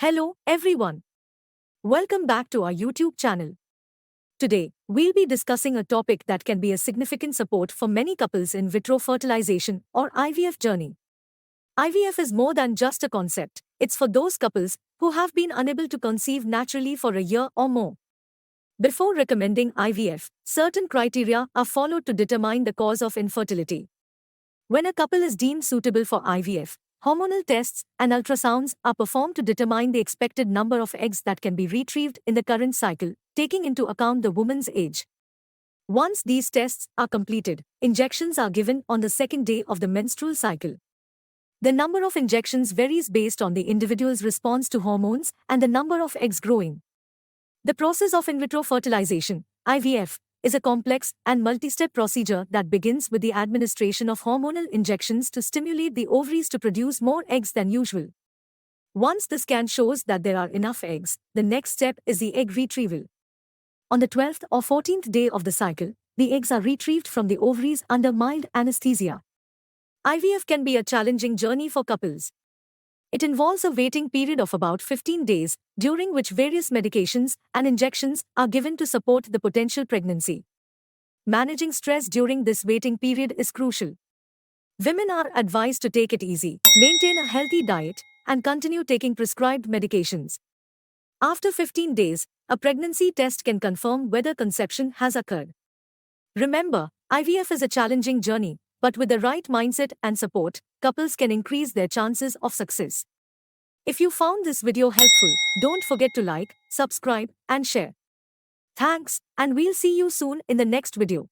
Hello, everyone. Welcome back to our YouTube channel. Today, we'll be discussing a topic that can be a significant support for many couples in vitro fertilization or IVF journey. IVF is more than just a concept, it's for those couples who have been unable to conceive naturally for a year or more. Before recommending IVF, certain criteria are followed to determine the cause of infertility. When a couple is deemed suitable for IVF, hormonal tests and ultrasounds are performed to determine the expected number of eggs that can be retrieved in the current cycle, taking into account the woman's age. Once these tests are completed, injections are given on the second day of the menstrual cycle. The number of injections varies based on the individual's response to hormones and the number of eggs growing. The process of in vitro fertilization, IVF, is a complex and multi-step procedure that begins with the administration of hormonal injections to stimulate the ovaries to produce more eggs than usual. Once the scan shows that there are enough eggs, the next step is the egg retrieval. On the 12th or 14th day of the cycle, the eggs are retrieved from the ovaries under mild anesthesia. IVF can be a challenging journey for couples. It involves a waiting period of about 15 days, during which various medications and injections are given to support the potential pregnancy. Managing stress during this waiting period is crucial. Women are advised to take it easy, maintain a healthy diet, and continue taking prescribed medications. After 15 days, a pregnancy test can confirm whether conception has occurred. Remember, IVF is a challenging journey, but with the right mindset and support, couples can increase their chances of success. If you found this video helpful, don't forget to like, subscribe, and share. Thanks, and we'll see you soon in the next video.